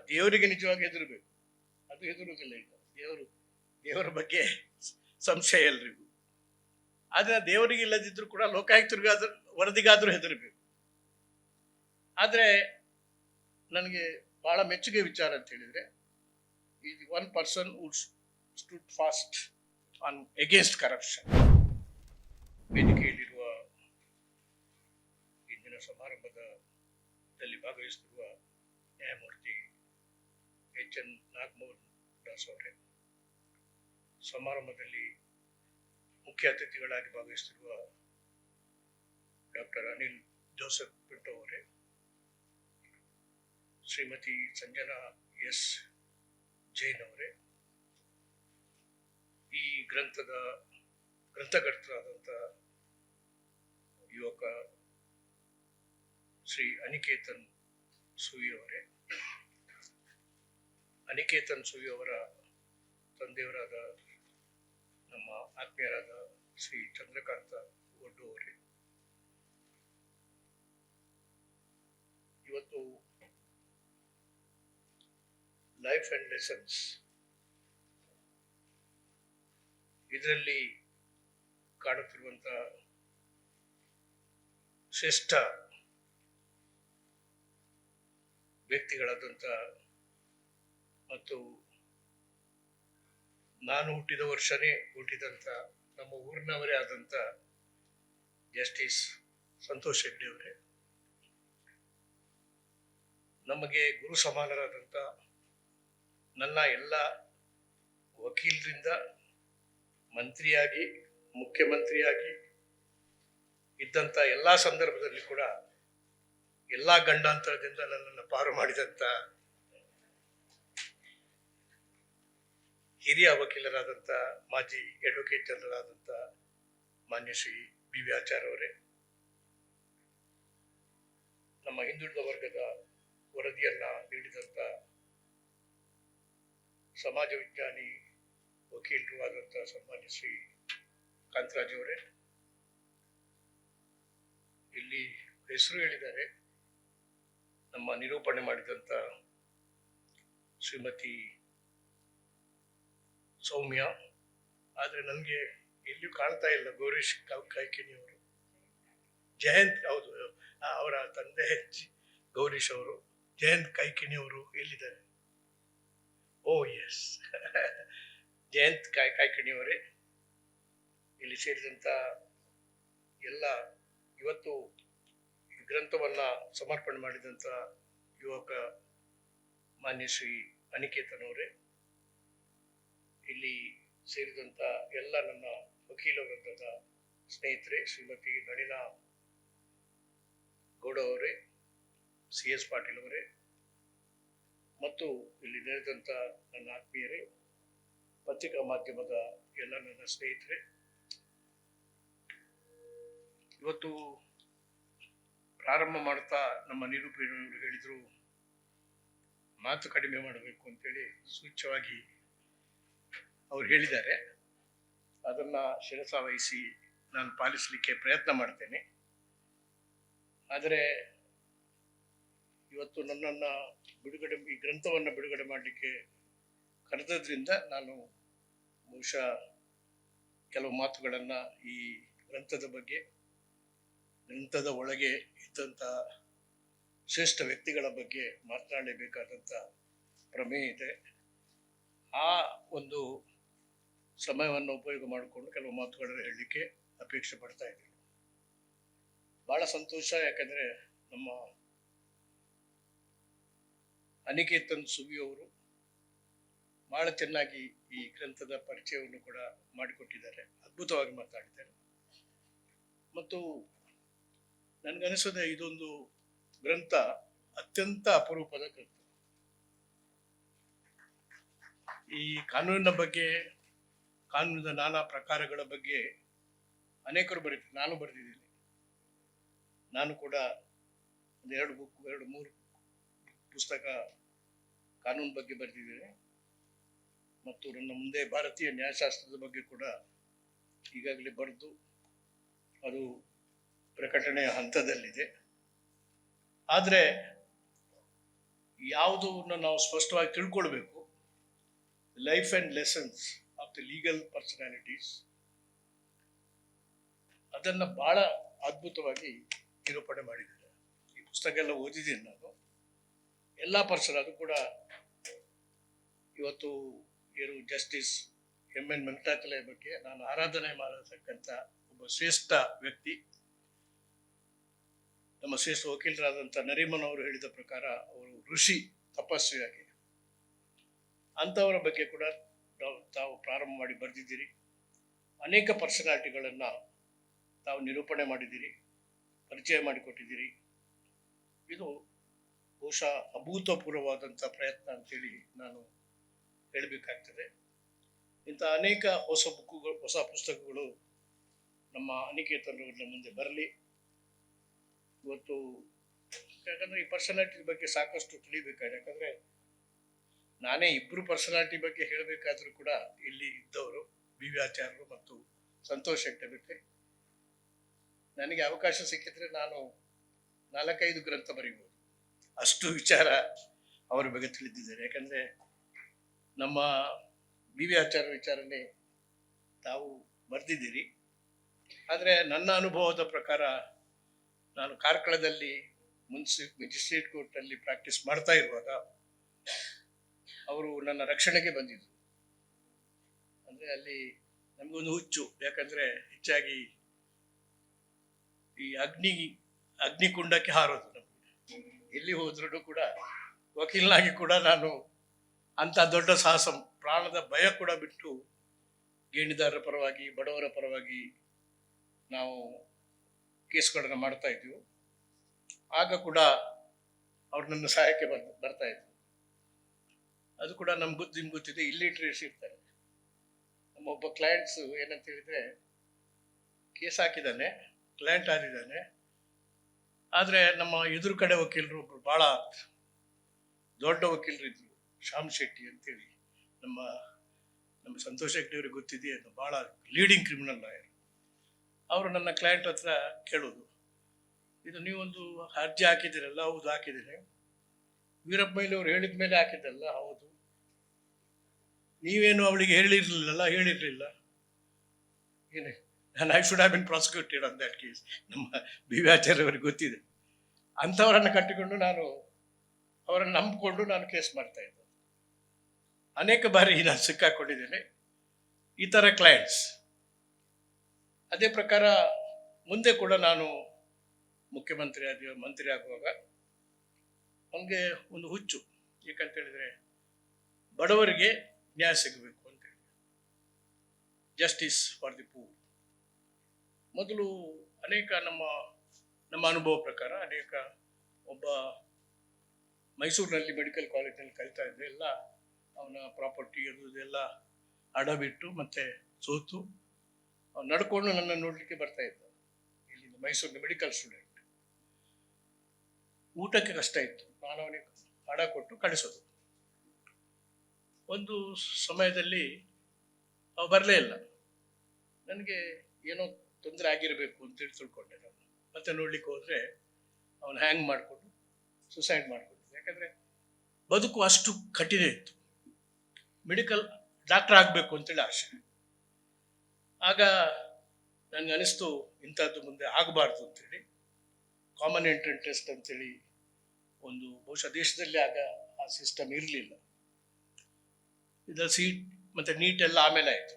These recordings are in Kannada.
ದೇವರಿಗೆ ನಿಜವಾಗಿ ಹೆದರಬೇಕು, ಅದು ಹೆದರುವುದಿಲ್ಲ. ಈಗ ದೇವರ ಬಗ್ಗೆ ಸಂಶಯ ಎಲ್ರಿಗೂ. ಆದ್ರೆ ದೇವರಿಗೆ ಇಲ್ಲದಿದ್ರು ಕೂಡ ಲೋಕಾಯುಕ್ತರಿಗಾದ್ರೂ ವರದಿಗಾದ್ರೂ ಹೆದರಬೇಕು. ಆದ್ರೆ ನನಗೆ ಬಹಳ ಮೆಚ್ಚುಗೆ ವಿಚಾರ ಅಂತ ಹೇಳಿದ್ರೆ, is one person who stood fast on against corruption. ವೇದಿಕೆಯಲ್ಲಿರುವ ಇಂದಿನ ಸಮಾರಂಭದಲ್ಲಿ ಭಾಗವಹಿಸುತ್ತಿರುವ ನ್ಯಾಯಮೂರ್ತಿ ಎಚ್.ಎನ್. ನಾಗಮೋಹನ್ ದಾಸ್ ಅವರೇ, ಸಮಾರಂಭದಲ್ಲಿ ಮುಖ್ಯ ಅತಿಥಿಗಳಾಗಿ ಭಾಗವಹಿಸುತ್ತಿರುವ ಡಾಕ್ಟರ್ ಅನಿಲ್ ಜೋಸೆಫ್ ಪಿಂಟೋ ಅವರೇ, ಶ್ರೀಮತಿ ಸಂಜನಾ ಎಸ್ ಜೈನ್ ಅವರೇ, ಈ ಗ್ರಂಥಕರ್ತರಾದಂಥ ಯುವಕ ಶ್ರೀ ಅನಿಕೇತನ್ ಸೂಯಿ ಅವರೇ, ಅನಿಕೇತನ್ ಸೂಯಿ ಅವರ ತಂದೆಯವರಾದ ನಮ್ಮ ಆತ್ಮೀಯರಾದ ಶ್ರೀ ಚಂದ್ರಕಾಂತ ಒಡ್ಡು ಅವರೇ, ಇವತ್ತು ಲೈಫ್ ಅಂಡ್ ಲೆಸನ್ಸ್ ಇದರಲ್ಲಿ ಕಾಣುತ್ತಿರುವಂತ ಶ್ರೇಷ್ಠ ವ್ಯಕ್ತಿಗಳಾದಂಥ ಮತ್ತು ನಾನು ಹುಟ್ಟಿದ ವರ್ಷನೇ ಹುಟ್ಟಿದಂಥ ನಮ್ಮ ಊರಿನವರೇ ಆದಂಥ ಜಸ್ಟಿಸ್ ಸಂತೋಷ್ ಹೆಗ್ಡೆ ಅವರೇ, ನಮಗೆ ಗುರು ಸಮಾನರಾದಂಥ ನನ್ನ ಎಲ್ಲ ವಕೀಲರಿಂದ ಮಂತ್ರಿಯಾಗಿ ಮುಖ್ಯಮಂತ್ರಿಯಾಗಿ ಇದ್ದಂಥ ಎಲ್ಲ ಸಂದರ್ಭದಲ್ಲಿ ಕೂಡ ಎಲ್ಲ ಗಂಡಾಂತರದಿಂದ ನನ್ನನ್ನು ಪಾರು ಮಾಡಿದಂಥ ಹಿರಿಯ ವಕೀಲರಾದಂಥ ಮಾಜಿ ಅಡ್ವೊಕೇಟ್ ಜನರಲ್ ಆದಂಥ ಮಾನ್ಯ ಶ್ರೀ ಬಿ ವಿ ಆಚಾರ್ಯ ಅವರೇ, ನಮ್ಮ ಹಿಂದುಳಿದ ವರ್ಗದ ವರದಿಯನ್ನ ನೀಡಿದಂಥ ಸಮಾಜ ವಿಜ್ಞಾನಿ ವಕೀಲರು ಆದಂಥ ಸನ್ಮಾನ್ಯ ಶ್ರೀ ಕಾಂತರಾಜ್ ಅವರೇ, ಇಲ್ಲಿ ಹೆಸರು ಹೇಳಿದ್ದಾರೆ ನಮ್ಮ ನಿರೂಪಣೆ ಮಾಡಿದಂಥ ಶ್ರೀಮತಿ ಸೌಮ್ಯ, ಆದರೆ ನನಗೆ ಎಲ್ಲಿಯೂ ಕಾಣ್ತಾ ಇಲ್ಲ ಗೌರೀಶ್ ಕೈಕಿಣಿ ಅವರು. ಜಯಂತ್, ಹೌದು, ಅವರ ತಂದೆ ಗೌರೀಶ್ ಅವರು. ಜಯಂತ್ ಕೈಕಿಣಿ ಅವರು ಎಲ್ಲಿದ್ದಾರೆ? ಓ ಎಸ್, ಜಯಂತ್ ಕಾಯ್ಕಿಣಿ ಅವರೇ, ಇಲ್ಲಿ ಸೇರಿದಂಥ ಎಲ್ಲ ಇವತ್ತು ಈ ಗ್ರಂಥವನ್ನ ಸಮರ್ಪಣೆ ಮಾಡಿದಂಥ ಯುವಕ ಮಾನ್ಯ ಶ್ರೀ ಅನಿಕೇತನ್ ಅವರೇ, ಇಲ್ಲಿ ಸೇರಿದಂಥ ಎಲ್ಲ ನನ್ನ ವಕೀಲ ವೃಂದದ ಸ್ನೇಹಿತರೆ, ಶ್ರೀಮತಿ ನಳಿನಾ ಗೌಡ ಅವರೇ, ಸಿ ಎಸ್ ಪಾಟೀಲ್ ಅವರೇ, ಮತ್ತು ಇಲ್ಲಿ ನೆರೆದಂಥ ನನ್ನ ಆತ್ಮೀಯರೇ, ಪತ್ರಿಕಾ ಮಾಧ್ಯಮದ ಎಲ್ಲ ನನ್ನ ಸ್ನೇಹಿತರೆ, ಇವತ್ತು ಪ್ರಾರಂಭ ಮಾಡ್ತಾ ನಮ್ಮ ನಿರೂಪಣೆಯವರು ಹೇಳಿದ್ರು ಮಾತು ಕಡಿಮೆ ಮಾಡಬೇಕು ಅಂತೇಳಿ ಸೂಚ್ಯವಾಗಿ ಅವ್ರು ಹೇಳಿದ್ದಾರೆ. ಅದನ್ನ ಶಿರಸಾವಹಿಸಿ ನಾನು ಪಾಲಿಸಲಿಕ್ಕೆ ಪ್ರಯತ್ನ ಮಾಡ್ತೇನೆ. ಆದರೆ ಇವತ್ತು ನನ್ನನ್ನು ಈ ಗ್ರಂಥವನ್ನು ಬಿಡುಗಡೆ ಮಾಡಲಿಕ್ಕೆ ಕರೆದದ್ರಿಂದ ನಾನು ಬಹುಶಃ ಕೆಲವು ಮಾತುಗಳನ್ನು ಈ ಗ್ರಂಥದ ಬಗ್ಗೆ, ಗ್ರಂಥದ ಒಳಗೆ ಇದ್ದಂಥ ಶ್ರೇಷ್ಠ ವ್ಯಕ್ತಿಗಳ ಬಗ್ಗೆ ಮಾತನಾಡಲೇಬೇಕಾದಂಥ ಪ್ರಮೇಯ ಇದೆ. ಆ ಒಂದು ಸಮಯವನ್ನು ಉಪಯೋಗ ಮಾಡಿಕೊಂಡು ಕೆಲವು ಮಾತುಗಳನ್ನು ಹೇಳಲಿಕ್ಕೆ ಅಪೇಕ್ಷೆ ಪಡ್ತಾ ಇದ್ದೀನಿ. ಬಹಳ ಸಂತೋಷ, ಯಾಕಂದರೆ ನಮ್ಮ ಅನಿಕೇತನ್ ಸುವಿ ಅವರು ಬಹಳ ಚೆನ್ನಾಗಿ ಈ ಗ್ರಂಥದ ಪರಿಚಯವನ್ನು ಕೂಡ ಮಾಡಿಕೊಟ್ಟಿದ್ದಾರೆ, ಅದ್ಭುತವಾಗಿ ಮಾತಾಡಿದ್ದಾರೆ. ಮತ್ತು ನನಗನಿಸದೆ ಇದೊಂದು ಗ್ರಂಥ ಅತ್ಯಂತ ಅಪರೂಪದ ಗ್ರಂಥ. ಈ ಕಾನೂನಿನ ಬಗ್ಗೆ, ಕಾನೂನಿನ ನಾನಾ ಪ್ರಕಾರಗಳ ಬಗ್ಗೆ ಅನೇಕರು ಬರೀತಾರೆ, ನಾನು ಬರೆದಿದ್ದೀನಿ. ನಾನು ಕೂಡ ಒಂದು 2-3 ಪುಸ್ತಕ ಕಾನೂನು ಬಗ್ಗೆ ಬರೆದಿದ್ದೇನೆ. ಮತ್ತು ನನ್ನ ಮುಂದೆ ಭಾರತೀಯ ನ್ಯಾಯಶಾಸ್ತ್ರದ ಬಗ್ಗೆ ಕೂಡ ಈಗಾಗಲೇ ಬರೆದು ಅದು ಪ್ರಕಟಣೆಯ ಹಂತದಲ್ಲಿದೆ. ಆದರೆ ಯಾವುದನ್ನು ನಾವು ಸ್ಪಷ್ಟವಾಗಿ ತಿಳ್ಕೊಳ್ಬೇಕು. Life and lessons of the legal personalities, ಅದನ್ನು ಬಹಳ ಅದ್ಭುತವಾಗಿ ನಿರೂಪಣೆ ಮಾಡಿದ್ದಾರೆ. ಈ ಪುಸ್ತಕ ಎಲ್ಲ ಓದಿದ್ದೀನಿ ನಾನು. ಎಲ್ಲ ಪರ್ಸನ್, ಅದು ಕೂಡ ಇವತ್ತು ಏನು ಜಸ್ಟಿಸ್ ಎಂ.ಎನ್. ವೆಂಕಟಾಚಲಯ ಬಗ್ಗೆ ನಾನು ಆರಾಧನೆ ಮಾಡತಕ್ಕಂಥ ಒಬ್ಬ ಶ್ರೇಷ್ಠ ವ್ಯಕ್ತಿ, ನಮ್ಮ ಶ್ರೇಷ್ಠ ವಕೀಲರಾದಂಥ ನರಿಮನ್ ಅವರು ಹೇಳಿದ ಪ್ರಕಾರ ಅವರು ಋಷಿ, ತಪಸ್ವಿಯಾಗಿ. ಅಂಥವರ ಬಗ್ಗೆ ಕೂಡ ತಾವು ಪ್ರಾರಂಭ ಮಾಡಿ ಬರೆದಿದ್ದೀರಿ. ಅನೇಕ ಪರ್ಸನಾಲಿಟಿಗಳನ್ನು ತಾವು ನಿರೂಪಣೆ ಮಾಡಿದ್ದೀರಿ, ಪರಿಚಯ ಮಾಡಿಕೊಟ್ಟಿದ್ದೀರಿ. ಇದು ಬಹುಶಃ ಅಭೂತಪೂರ್ವವಾದಂಥ ಪ್ರಯತ್ನ ಅಂತೇಳಿ ನಾನು ಹೇಳಬೇಕಾಗ್ತದೆ. ಇಂಥ ಅನೇಕ ಹೊಸ ಪುಸ್ತಕಗಳು ನಮ್ಮ ಅನಿಕೇತನರ ಮುಂದೆ ಬರಲಿ. ಇವತ್ತು ಯಾಕಂದರೆ ಈ ಪರ್ಸನಾಲಿಟಿ ಬಗ್ಗೆ ಸಾಕಷ್ಟು ತಿಳಿಬೇಕಾಗಿದೆ. ಯಾಕಂದರೆ ನಾನೇ ಇಬ್ಬರು ಪರ್ಸನಾಲಿಟಿ ಬಗ್ಗೆ ಹೇಳಬೇಕಾದ್ರೂ ಕೂಡ ಇಲ್ಲಿ ಇದ್ದವರು ಬಿ.ವಿ. ಆಚಾರ್ಯರು ಮತ್ತು ಸಂತೋಷ್ ಹೆಗ್ಡೆ ಬಗ್ಗೆ ನನಗೆ ಅವಕಾಶ ಸಿಕ್ಕಿದ್ರೆ ನಾನು 4-5 ಗ್ರಂಥ ಬರೀಬೋದು. ಅಷ್ಟು ವಿಚಾರ ಅವರ ಬಗ್ಗೆ ತಿಳಿದಿದ್ದಾರೆ. ಯಾಕಂದರೆ ನಮ್ಮ ಬಿ.ವಿ. ಆಚಾರ್ಯ ವಿಚಾರನೇ ತಾವು ಬರೆದಿದ್ದೀರಿ. ಆದರೆ ನನ್ನ ಅನುಭವದ ಪ್ರಕಾರ ನಾನು ಕಾರ್ಕಳದಲ್ಲಿ ಮ್ಯಾಜಿಸ್ಟ್ರೇಟ್ ಕೋರ್ಟಲ್ಲಿ ಪ್ರಾಕ್ಟೀಸ್ ಮಾಡ್ತಾ ಇರುವಾಗ ಅವರು ನನ್ನ ರಕ್ಷಣೆಗೆ ಬಂದಿದ್ದರು. ಅಂದರೆ ಅಲ್ಲಿ ನಮಗೊಂದು ಹುಚ್ಚು, ಯಾಕಂದರೆ ಹೆಚ್ಚಾಗಿ ಈ ಅಗ್ನಿಕುಂಡಕ್ಕೆ ಹಾರೋದು. ನಮಗೆ ಎಲ್ಲಿ ಹೋದ್ರೂ ಕೂಡ ವಕೀಲನಾಗಿ ಕೂಡ ನಾನು ಅಂಥ ದೊಡ್ಡ ಸಾಹಸ, ಪ್ರಾಣದ ಭಯ ಕೂಡ ಬಿಟ್ಟು ಗೇಣಿದಾರರ ಪರವಾಗಿ, ಬಡವರ ಪರವಾಗಿ ನಾವು ಕೇಸ್ಗಳನ್ನು ಮಾಡ್ತಾ ಇದ್ವಿ. ಆಗ ಕೂಡ ಅವ್ರು ನನ್ನ ಸಹಾಯಕ್ಕೆ ಬರ್ತಾ ಇದ್ರು. ಅದು ಕೂಡ ನಿಮ್ಗೆ ಗೊತ್ತಿದೆ, ಇಲ್ಲಿಟ್ರೇಟ್ಸ್ ಇರ್ತಾರೆ. ನಮ್ಮ ಒಬ್ಬ ಕ್ಲೈಂಟ್ಸು ಏನಂತ ಹೇಳಿದರೆ, ಕೇಸ್ ಹಾಕಿದ್ದಾನೆ, ಕ್ಲೈಂಟ್ ಆಗಿದ್ದಾನೆ. ಆದರೆ ನಮ್ಮ ಎದುರು ಕಡೆ ವಕೀಲರು ಒಬ್ಬರು ಭಾಳ ದೊಡ್ಡ ವಕೀಲರು ಇದ್ರು, ಶ್ಯಾಮ್ ಶೆಟ್ಟಿ ಅಂತೇಳಿ. ನಮ್ಮ ಸಂತೋಷ್ ಹೆಗ್ಡೆ ಅವ್ರಿಗೆ ಗೊತ್ತಿದೆ, ಅದು ಭಾಳ ಲೀಡಿಂಗ್ ಕ್ರಿಮಿನಲ್ ಲಾಯರ್. ಅವರು ನನ್ನ ಕ್ಲೈಂಟ್ ಹತ್ರ ಕೇಳೋದು, ಇದು ನೀವೊಂದು ಅರ್ಜಿ ಹಾಕಿದ್ದೀರಲ್ಲ? ಹೌದು, ಹಾಕಿದ್ದೀನಿ. ವೀರಪ್ಪ ಮೊಯ್ಲಿ ಅವ್ರು ಹೇಳಿದ ಮೇಲೆ ಹಾಕಿದ್ದಲ್ಲ? ಹೌದು. ನೀವೇನು ಅವಳಿಗೆ ಹೇಳಿರಲಿಲ್ಲ? ಹೇಳಿರಲಿಲ್ಲ. ಏನೇ, I should have been prosecuted on that case. ನಮ್ಮ ಬಿ.ವಿ. ಆಚಾರ್ಯ ಅವರಿಗೆ ಗೊತ್ತಿದೆ. ಅಂಥವರನ್ನು ಕಟ್ಟಿಕೊಂಡು ನಾನು ಅವರನ್ನು ನಂಬಿಕೊಂಡು ನಾನು ಕೇಸ್ ಮಾಡ್ತಾ ಇದ್ದೆ. ಅನೇಕ ಬಾರಿ ನಾನು ಸಿಕ್ಕಾಕೊಂಡಿದ್ದೇನೆ ಈ ಥರ ಕ್ಲೈಂಟ್ಸ್. ಅದೇ ಪ್ರಕಾರ ಮುಂದೆ ಕೂಡ ನಾನು ಮಂತ್ರಿ ಆಗುವಾಗ ನನಗೆ ಒಂದು ಹುಚ್ಚು. ಏಕಂತ ಹೇಳಿದರೆ, ಬಡವರಿಗೆ ನ್ಯಾಯ ಸಿಗಬೇಕು ಅಂತೇಳಿ, ಜಸ್ಟಿಸ್ ಫಾರ್ ದಿ ಪೂರ್. ಮೊದಲು ಅನೇಕ ನಮ್ಮ ಅನುಭವ ಪ್ರಕಾರ ಒಬ್ಬ ಮೈಸೂರಿನಲ್ಲಿ ಮೆಡಿಕಲ್ ಕಾಲೇಜಿನಲ್ಲಿ ಕಲಿತಾ ಇದ್ದೆ. ಎಲ್ಲ ಅವನ ಪ್ರಾಪರ್ಟಿ ಅದೆಲ್ಲ ಅಡ ಬಿಟ್ಟು ಮತ್ತೆ ಸೋತು ಅವ್ನು ನಡ್ಕೊಂಡು ನನ್ನ ನೋಡಲಿಕ್ಕೆ ಬರ್ತಾ ಇದ್ದ. ಇಲ್ಲಿಂದ ಮೈಸೂರಿನ ಮೆಡಿಕಲ್ ಸ್ಟೂಡೆಂಟ್. ಊಟಕ್ಕೆ ಕಷ್ಟ ಇತ್ತು, ನಾನು ಅವನಿಗೆ ಹಣ ಕೊಟ್ಟು ಕಳಿಸೋದು. ಒಂದು ಸಮಯದಲ್ಲಿ ಅವ ಬರಲೇ ಇಲ್ಲ. ನನಗೆ ಏನೋ ತೊಂದರೆ ಆಗಿರಬೇಕು ಅಂತೇಳಿ ತಿಳ್ಕೊಂಡೆ ನಾನು. ಮತ್ತೆ ನೋಡ್ಲಿಕ್ಕೆ ಹೋದರೆ ಅವನು ಹ್ಯಾಂಗ್ ಮಾಡಿಕೊಂಡು ಸುಸೈಡ್ ಮಾಡಿಕೊಂಡು. ಯಾಕಂದರೆ ಬದುಕು ಅಷ್ಟು ಕಠಿಣ ಇತ್ತು. ಮೆಡಿಕಲ್ ಡಾಕ್ಟರ್ ಆಗಬೇಕು ಅಂತೇಳಿ ಆಸೆ. ಆಗ ನನಗೆ ಅನಿಸ್ತು, ಇಂಥದ್ದು ಮುಂದೆ ಆಗಬಾರ್ದು ಅಂತೇಳಿ ಕಾಮನ್ ಎಂಟ್ರೆನ್ಸ್ ಟೆಸ್ಟ್ ಅಂತೇಳಿ ಒಂದು, ಬಹುಶಃ ದೇಶದಲ್ಲಿ ಆಗ ಆ ಸಿಸ್ಟಮ್ ಇರಲಿಲ್ಲ. ಇದರ ಸೀಟ್ ಮತ್ತು ನೀಟ್ ಎಲ್ಲ ಆಮೇಲೆ ಆಯಿತು.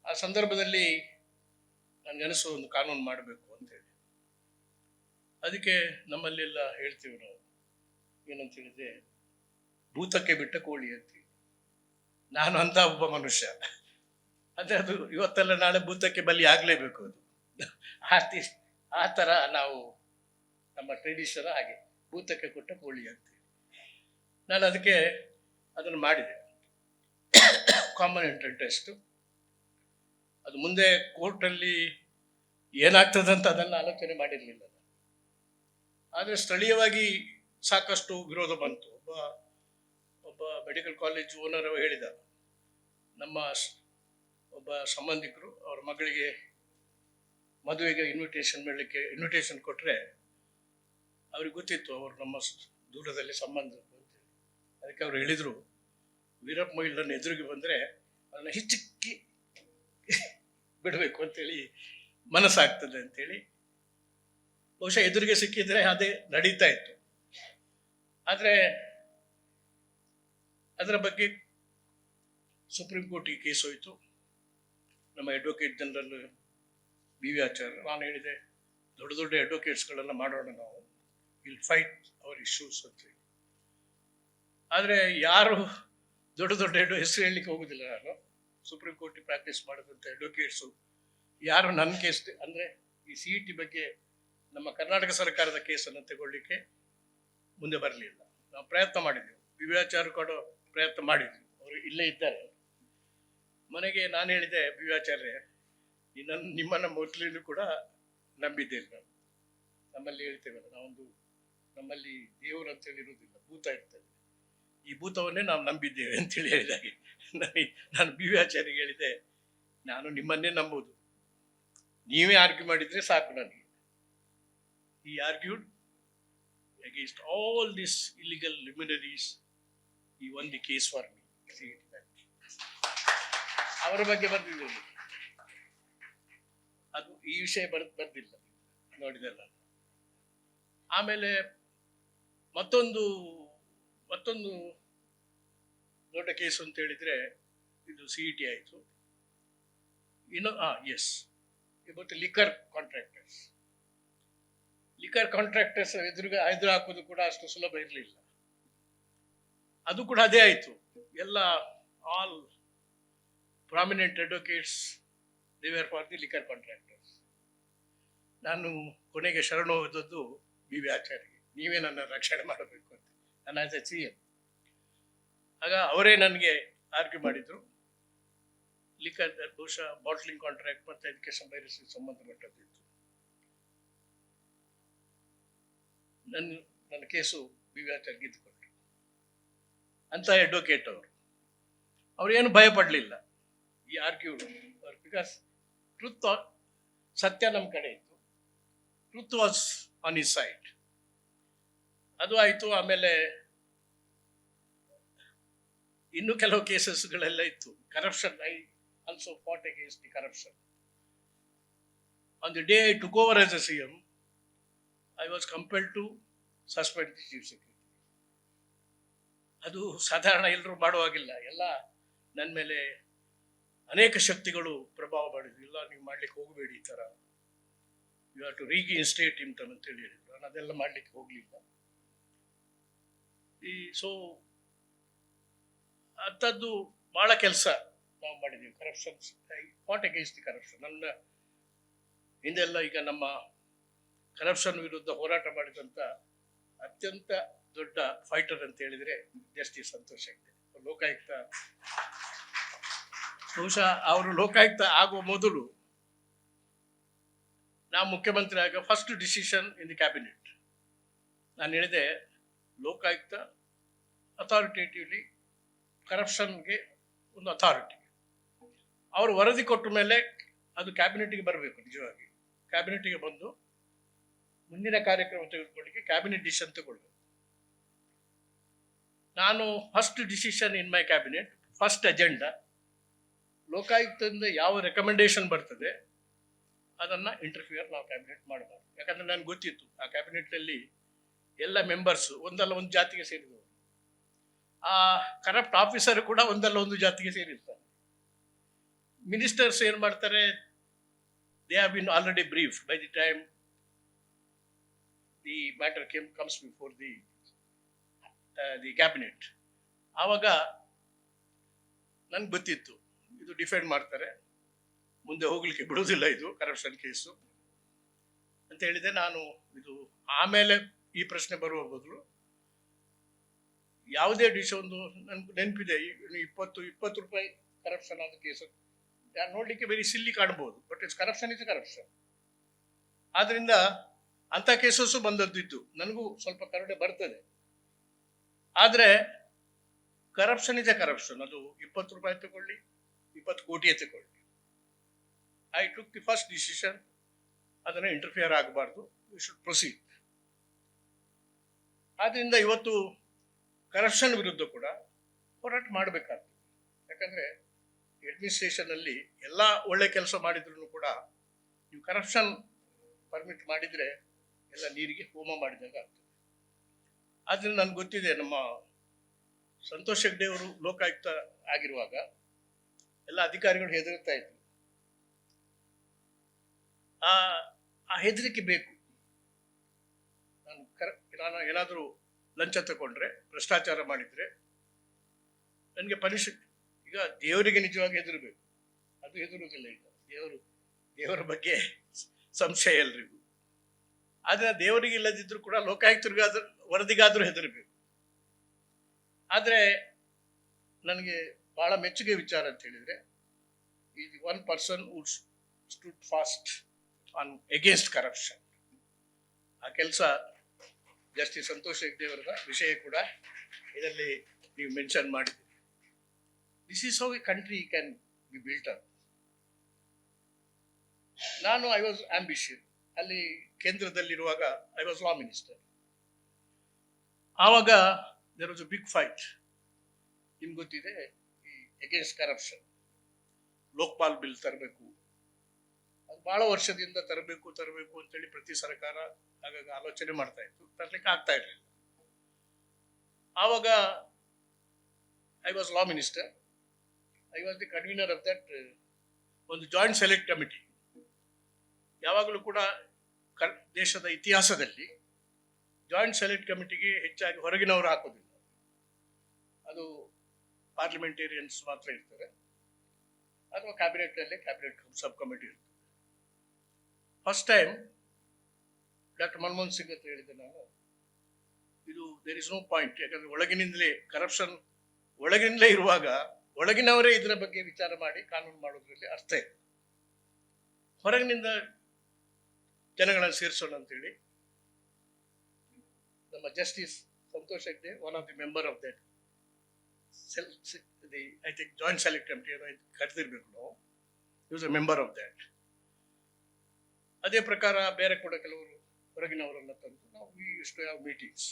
ಆ ಸಂದರ್ಭದಲ್ಲಿ ನನಗನಿಸು ಒಂದು ಕಾನೂನು ಮಾಡಬೇಕು ಅಂತೇಳಿ. ಅದಕ್ಕೆ ನಮ್ಮಲ್ಲೆಲ್ಲ ಹೇಳ್ತೀವಿ ನಾವು, ಏನಂತ ಹೇಳಿದ್ರೆ, ಭೂತಕ್ಕೆ ಬಿಟ್ಟ ಕೋಳಿ ಅಂತೀವಿ. ನಾನು ಅಂತ ಒಬ್ಬ ಮನುಷ್ಯ. ಅಂದರೆ ಅದು ಇವತ್ತೆಲ್ಲ ನಾಳೆ ಭೂತಕ್ಕೆ ಬಲಿ ಆಗಲೇಬೇಕು. ಅದು ಆ ಥರ ನಾವು, ನಮ್ಮ ಟ್ರೆಡಿಷನ್ ಹಾಗೆ, ಭೂತಕ್ಕೆ ಕೊಟ್ಟ ಕೋಳಿ ಅಂತೀವಿ. ನಾನು ಅದಕ್ಕೆ ಅದನ್ನು ಮಾಡಿದೆ, ಕಾಮನ್ ಎಂಟ್ರೆನ್ಸ್ ಟೆಸ್ಟು. ಅದು ಮುಂದೆ ಕೋರ್ಟಲ್ಲಿ ಏನಾಗ್ತದಂತ ಅದನ್ನು ಆಲೋಚನೆ ಮಾಡಿರಲಿಲ್ಲ. ಆದರೆ ಸ್ಥಳೀಯವಾಗಿ ಸಾಕಷ್ಟು ವಿರೋಧ ಬಂತು. ಒಬ್ಬ ಮೆಡಿಕಲ್ ಕಾಲೇಜ್ ಓನರ್ ಹೇಳಿದ, ನಮ್ಮ ಒಬ್ಬ ಸಂಬಂಧಿಕರು ಅವ್ರ ಮಗಳಿಗೆ ಮದುವೆಗೆ ಇನ್ವಿಟೇಷನ್ ಕೊಟ್ಟರೆ ಅವ್ರಿಗೆ ಗೊತ್ತಿತ್ತು ಅವರು ನಮ್ಮ ದೂರದಲ್ಲಿ ಸಂಬಂಧ ಅಂತೇಳಿ. ಅದಕ್ಕೆ ಅವ್ರು ಹೇಳಿದರು, ವೀರಪ್ಪ ಮೊಯ್ಲನ್ನು ಎದುರಿಗೆ ಬಂದರೆ ಅದನ್ನು ಹಿಚ್ಚಕ್ಕಿ ಬಿಡಬೇಕು ಅಂತೇಳಿ ಮನಸ್ಸಾಗ್ತದೆ ಅಂತೇಳಿ. ಬಹುಶಃ ಎದುರಿಗೆ ಸಿಕ್ಕಿದ್ರೆ ಅದೇ ನಡೀತಾ ಇತ್ತು. ಆದರೆ ಅದರ ಬಗ್ಗೆ ಸುಪ್ರೀಂ ಕೋರ್ಟಿಗೆ ಕೇಸ್ ಹೋಯಿತು. ನಮ್ಮ ಅಡ್ವೊಕೇಟ್ ಜನರಲ್ ಬಿ ವಿ ಆಚಾರ್ಯ, ನಾನು ಹೇಳಿದೆ ದೊಡ್ಡ ದೊಡ್ಡ ಅಡ್ವೊಕೇಟ್ಸ್ಗಳೆಲ್ಲ ಮಾಡೋಣ, ನಾವು ವಿಲ್ ಫೈಟ್ ಅವರ್ ಇಶ್ಯೂಸ್ ಅಂತೇಳಿ. ಆದರೆ ಯಾರು ದೊಡ್ಡ ದೊಡ್ಡ ಹೆಸರು ಹೇಳಲಿಕ್ಕೆ ಹೋಗುದಿಲ್ಲ. ನಾನು ಸುಪ್ರೀಂ ಕೋರ್ಟಿಗೆ ಪ್ರಾಕ್ಟೀಸ್ ಮಾಡಿದಂಥ ಅಡ್ವೊಕೇಟ್ಸು ಯಾರು ನನ್ನ ಕೇಸ್ ಅಂದರೆ ಈ CET ಬಗ್ಗೆ ನಮ್ಮ ಕರ್ನಾಟಕ ಸರ್ಕಾರದ ಕೇಸನ್ನು ತಗೊಳ್ಳಿಕ್ಕೆ ಮುಂದೆ ಬರಲಿಲ್ಲ. ನಾವು ಪ್ರಯತ್ನ ಮಾಡಿದ್ದೆವು, ಬಿ ವಿ ಆಚಾರ್ಯ ಕೊಡೋ ಪ್ರಯತ್ನ ಮಾಡಿದ್ವಿ. ಅವರು ಇಲ್ಲೇ ಇದ್ದಾರೆ ಮನೆಗೆ. ನಾನು ಹೇಳಿದೆ, ಬಿ ವಿ ಆಚಾರ್ಯ, ನಿಮ್ಮನ್ನು ಮೊದಲಿನೂ ಕೂಡ ನಂಬಿದ್ದೇನೆ ನಾನು. ನಮ್ಮಲ್ಲಿ ಹೇಳ್ತೇವಲ್ಲ, ನಮ್ಮಲ್ಲಿ ದೇವರು ಅಂತೇಳಿ ಇರುವುದಿಲ್ಲ, ಭೂತ ಇರ್ತದೆ. ಈ ಭೂತವನ್ನೇ ನಾವು ನಂಬಿದ್ದೇವೆ ಅಂತೇಳಿ ಹೇಳಿದಾಗೆ ನಾನು ಬಿ ವಿ ಆಚಾರ್ಯಗೆ ಹೇಳಿದೆ, ನಾನು ನಿಮ್ಮನ್ನೇ ನಂಬುದು, ನೀವೇ ಆರ್ಗ್ಯೂ ಮಾಡಿದರೆ ಸಾಕು ನನಗೆ. ಈ argued against all these illegal luminaries. He won the case for me. ಅವರ ಬಗ್ಗೆ ಬರ್ದಿದ್ದೇನೆ, ಅದು ಈ ವಿಷಯ ಬರ್ದಿಲ್ಲ, ನೋಡಿದಲ್ಲ. ಆಮೇಲೆ ಮತ್ತೊಂದು ದೊಡ್ಡ ಕೇಸು ಅಂತ ಹೇಳಿದ್ರೆ ಇದು CET ಆಯಿತು. ಎಸ್, ಇವತ್ತು ಲಿಕ್ಕರ್ ಕಾಂಟ್ರಾಕ್ಟರ್ಸ್ ಎದುರು ಹಾಕೋದು ಕೂಡ ಅಷ್ಟು ಸುಲಭ ಇರಲಿಲ್ಲ. ಅದು ಕೂಡ ಅದೇ ಆಯಿತು. ಎಲ್ಲ all prominent advocates they were for the liquor contractors. ನಾನು ಕೊನೆಗೆ ಶರಣು ಹೋದದ್ದು ಬಿ ವಿ ಆಚಾರ್ಯಗೆ, ನೀವೇ ನನ್ನ ರಕ್ಷಣೆ ಮಾಡಬೇಕು ಅಂತ. ನಾನು ಆಸ್ ಎ CM. ಆಗ ಅವರೇ ನನಗೆ ಆರ್ಗ್ಯೂ ಮಾಡಿದರು. ಲಿಕ್ಕರ್ ಬಹುಶಃ ಬಾಟ್ಲಿಂಗ್ ಕಾಂಟ್ರಾಕ್ಟ್ ಮತ್ತು ಎಜುಕೇಶನ್ ಪೈರಸಿ ಸಂಬಂಧಪಟ್ಟದ್ದಿತ್ತು. ನನ್ನ ಕೇಸು ಬಿ ವಿ ಆಚಾರ್ಯ ಗೆದ್ದುಕೊಂಡ್ರು. ಅಂತ ಅಡ್ವೊಕೇಟ್ ಅವರು ಏನು ಭಯ ಪಡಲಿಲ್ಲ ಈ ಆರ್ಗ್ಯೂ, ಬಿಕಾಸ್ ಸತ್ಯ ನಮ್ಮ ಕಡೆ ಇತ್ತು. Truth was on his side. ಅದು ಆಯಿತು. ಆಮೇಲೆ ಇನ್ನೂ ಕೆಲವು ಕೇಸಸ್ಗಳೆಲ್ಲ ಇತ್ತು. Corruption, I also Ghat against the corruption. On the day I took over as A CM, I was compelled to suspend the chief secretary. ಅದು ಸಾಧಾರಣ ಎಲ್ಲರೂ ಮಾಡುವಾಗಿಲ್ಲ. ಎಲ್ಲ ನನ್ನ ಮೇಲೆ ಅನೇಕ ಶಕ್ತಿಗಳು ಪ್ರಭಾವ ಮಾಡಿದ್ರು. ಇಲ್ಲ, ನೀವು ಮಾಡ್ಲಿಕ್ಕೆ ಹೋಗಬೇಡಿ, ಈ ಥರ you have to reinstate him ಅಂತೇಳಿ ಹೇಳಿದ್ರು. ನಾನು ಅದೆಲ್ಲ ಮಾಡ್ಲಿಕ್ಕೆ ಹೋಗಲಿಲ್ಲ. ಸೊ ಅಂಥದ್ದು ಭಾಳ ಕೆಲಸ ನಾವು ಮಾಡಿದ್ದೀವಿ. Corruption, Ghat against the corruption. ನನ್ನ ಹಿಂದೆಲ್ಲ ಈಗ ನಮ್ಮ ಕರಪ್ಷನ್ ವಿರುದ್ಧ ಹೋರಾಟ ಮಾಡಿದಂಥ ಅತ್ಯಂತ ದೊಡ್ಡ ಫೈಟರ್ ಅಂತ ಹೇಳಿದರೆ ಜಸ್ಟಿಸ್ ಸಂತೋಷ್ ಹೆಗ್ಡೆ. ಲೋಕಾಯುಕ್ತ, ಬಹುಶಃ ಅವರು ಲೋಕಾಯುಕ್ತ ಆಗುವ ಮೊದಲು ನಾವು ಮುಖ್ಯಮಂತ್ರಿ ಆಗ first decision in the cabinet ನಾನು ಹೇಳಿದೆ, ಲೋಕಾಯುಕ್ತ ಅಥಾರಿಟೇಟಿವ್ಲಿ ಕರಪ್ಷನ್ಗೆ ಒಂದು ಅಥಾರಿಟಿ. ಅವರು ವರದಿ ಕೊಟ್ಟ ಮೇಲೆ ಅದು ಕ್ಯಾಬಿನೆಟ್ಗೆ ಬರಬೇಕು. ನಿಜವಾಗಿ ಕ್ಯಾಬಿನೆಟ್ಗೆ ಬಂದು ಮುಂದಿನ ಕಾರ್ಯಕ್ರಮ ತೆಗೆದುಕೊಳ್ಳಿಕ್ಕೆ ಕ್ಯಾಬಿನೆಟ್ ಡಿಸಿಷನ್ ತಗೊಳ್ಬೇಕು. ನಾನು first decision in my cabinet, first agenda, ಲೋಕಾಯುಕ್ತದಿಂದ ಯಾವ ರೆಕಮೆಂಡೇಶನ್ ಬರ್ತದೆ ಅದನ್ನು ಇಂಟರ್ಫಿಯರ್ ನಾವು ಕ್ಯಾಬಿನೆಟ್ ಮಾಡಬಾರ್ದು. ಯಾಕಂದರೆ ನನಗೆ ಗೊತ್ತಿತ್ತು ಆ ಕ್ಯಾಬಿನೆಟ್ನಲ್ಲಿ ಎಲ್ಲ ಮೆಂಬರ್ಸು ಒಂದಲ್ಲ ಒಂದು ಜಾತಿಗೆ ಸೇರಿದವರು. ಆ ಕರಪ್ಟ್ ಆಫೀಸರ್ ಕೂಡ ಒಂದಲ್ಲ ಒಂದು ಜಾತಿಗೆ ಸೇರಿರ್ತಾರೆ. ಮಿನಿಸ್ಟರ್ಸ್ ಏನು ಮಾಡ್ತಾರೆ, they have been already brief by the time the matter comes before the cabinet. ಆವಾಗ ನನಗೆ ಗೊತ್ತಿತ್ತು ಇದು ಡಿಫೆಂಡ್ ಮಾಡ್ತಾರೆ, ಮುಂದೆ ಹೋಗ್ಲಿಕ್ಕೆ ಬಿಡೋದಿಲ್ಲ ಇದು ಕರಪ್ಷನ್ ಕೇಸು ಅಂತ ಹೇಳಿದೆ ನಾನು. ಇದು ಆಮೇಲೆ ಈ ಪ್ರಶ್ನೆ ಬರುವ ಬದಲು ಯಾವುದೇ ಡಿಶ್ ಒಂದು ನನಗೆ ನೆನಪಿದೆ, 20 ರೂಪಾಯಿ ಕರಪ್ಷನ್ ಆದ ಕೇಸು ನೋಡಲಿಕ್ಕೆ ವೆರಿ ಸಿಲ್ಲಿ ಕಾಣ್ಬೋದು, ಬಟ್ ಇಟ್ಸ್ ಕರಪ್ಷನ್ ಕರಪ್ಷನ್. ಆದ್ದರಿಂದ ಅಂಥ ಕೇಸಸ್ಸು ಬಂದದ್ದಿದ್ದು ನನಗೂ ಸ್ವಲ್ಪ ಕರುಣೆ ಬರ್ತದೆ. ಆದರೆ ಕರಪ್ಷನ್ ಕರಪ್ಷನ್, ಅದು 20 ರೂಪಾಯಿ ತಗೊಳ್ಳಿ, 20 ಕೋಟಿಯೇ ತಗೊಳ್ಳಿ. I took the first decision, ಅದನ್ನು ಇಂಟರ್ಫಿಯರ್ ಆಗಬಾರ್ದು, ವಿ ಶುಡ್ ಪ್ರೊಸೀಡ್. ಆದ್ದರಿಂದ ಇವತ್ತು ಕರಪ್ಷನ್ ವಿರುದ್ಧ ಕೂಡ ಹೋರಾಟ ಮಾಡಬೇಕಾಗ್ತದೆ. ಯಾಕಂದರೆ ಅಡ್ಮಿನಿಸ್ಟ್ರೇಷನಲ್ಲಿ ಎಲ್ಲ ಒಳ್ಳೆ ಕೆಲಸ ಮಾಡಿದ್ರು ಕೂಡ ನೀವು ಕರಪ್ಷನ್ ಪರ್ಮಿಟ್ ಮಾಡಿದರೆ ಎಲ್ಲ ನೀರಿಗೆ ಹೋಮ ಮಾಡಿದಾಗ ಆಗ್ತದೆ. ಆದ್ದರಿಂದ ನನಗೆ ಗೊತ್ತಿದೆ, ನಮ್ಮ ಸಂತೋಷ್ ಹೆಗ್ಡೆ ಅವರು ಲೋಕಾಯುಕ್ತ ಆಗಿರುವಾಗ ಎಲ್ಲ ಅಧಿಕಾರಿಗಳು ಹೆದರುತ್ತಾ ಇದ್ರು. ಆ ಹೆದರಿಕೆ ಬೇಕು. ನಾನು ಏನಾದರೂ ಲಂಚ ತಗೊಂಡ್ರೆ, ಭ್ರಷ್ಟಾಚಾರ ಮಾಡಿದರೆ ನನಗೆ ಈಗ ದೇವರಿಗೆ ನಿಜವಾಗಿ ಹೆದರಬೇಕು, ಅದು ಹೆದರುವುದಿಲ್ಲ. ಈಗ ದೇವರ ಬಗ್ಗೆ ಸಂಶಯ ಎಲ್ರಿಗೂ. ಆದರೆ ದೇವರಿಗೆ ಇಲ್ಲದಿದ್ದರೂ ಕೂಡ ಲೋಕಾಯುಕ್ತರಿಗಾದ್ರೂ ವರದಿಗಾದರೂ ಹೆದರಬೇಕು. ಆದರೆ ನನಗೆ ಬಹಳ ಮೆಚ್ಚುಗೆ ವಿಚಾರ ಅಂತ ಹೇಳಿದರೆ, is one person would stood fast on against corruption. ಆ ಕೆಲಸ ಜಸ್ಟಿಸ್ ಸಂತೋಷ್ ಹೆಗ್ಡೆ ಅವರ ವಿಷಯ ಕೂಡ ಇದರಲ್ಲಿ ನೀವು ಮೆನ್ಷನ್ ಮಾಡಿದ್ದೀರಿ. This is how a country can be built up. ನಾನು ಐ ವಾಸ್ ಆಂಬಿಷಿಯಸ್. ಅಲ್ಲಿ ಕೇಂದ್ರದಲ್ಲಿರುವಾಗ ಐ ವಾಸ್ ಲಾ ಮಿನಿಸ್ಟರ್. ಆವಾಗ there was a big fight. ನಿಮ್ಗೆ ಗೊತ್ತಿದೆ, ಈ ಎಗೇನ್ಸ್ಟ್ ಕರಪ್ಷನ್ ಲೋಕ್ಪಾಲ್ ಬಿಲ್ ತರಬೇಕು. ಅದು ಬಹಳ ವರ್ಷದಿಂದ ತರಬೇಕು ಅಂತೇಳಿ ಪ್ರತಿ ಸರ್ಕಾರ ಆಗಾಗ ಆಲೋಚನೆ ಮಾಡ್ತಾ ಇತ್ತು, ತರಲಿಕ್ಕೆ ಆಗ್ತಾ ಇರಲಿಲ್ಲ. ಆವಾಗ I was law minister. I was the convener of that ಒಂದು ಜಾಯಿಂಟ್ ಸೆಲೆಕ್ಟ್ ಕಮಿಟಿ. ಯಾವಾಗಲೂ ಕೂಡ ದೇಶದ ಇತಿಹಾಸದಲ್ಲಿ ಜಾಯಿಂಟ್ ಸೆಲೆಕ್ಟ್ ಕಮಿಟಿಗೆ ಹೆಚ್ಚಾಗಿ ಹೊರಗಿನವರು ಹಾಕೋದಿಲ್ಲ, ಅದು ಪಾರ್ಲಿಮೆಂಟೇರಿಯನ್ಸ್ ಮಾತ್ರ ಇರ್ತಾರೆ, ಅಥವಾ ಕ್ಯಾಬಿನೆಟ್ನಲ್ಲಿ ಕ್ಯಾಬಿನೆಟ್ ಸಬ್ ಕಮಿಟಿ ಇರ್ತದೆ. First time doctor Manmohan Singh ಅಂತ ಹೇಳಿದ್ದೆ ನಾನು, ಇದು ದೇರ್ ಇಸ್ ನೋ ಪಾಯಿಂಟ್. ಯಾಕಂದ್ರೆ ಒಳಗಿನಿಂದಲೇ ಕರಪ್ಷನ್ ಒಳಗಿನಿಂದಲೇ ಇರುವಾಗ ಒಳಗಿನವರೇ ಇದರ ಬಗ್ಗೆ ವಿಚಾರ ಮಾಡಿ ಕಾನೂನು ಮಾಡೋದ್ರಲ್ಲಿ ಅರ್ಥ ಇದೆ. ಹೊರಗಿನಿಂದ ಜನಗಳನ್ನು ಸೇರಿಸೋಣ ಅಂತೇಳಿ ನಮ್ಮ justice Santosh Hegde, one of the member of that I think joint select committee ಕರೆದಿರ್ಬೇಕು ನಾವು, you was a member of that. ಅದೇ ಪ್ರಕಾರ ಬೇರೆ ಕೂಡ ಕೆಲವರು ಹೊರಗಿನವರೆಲ್ಲ ತಂದು ನಾವು we use to have meetings.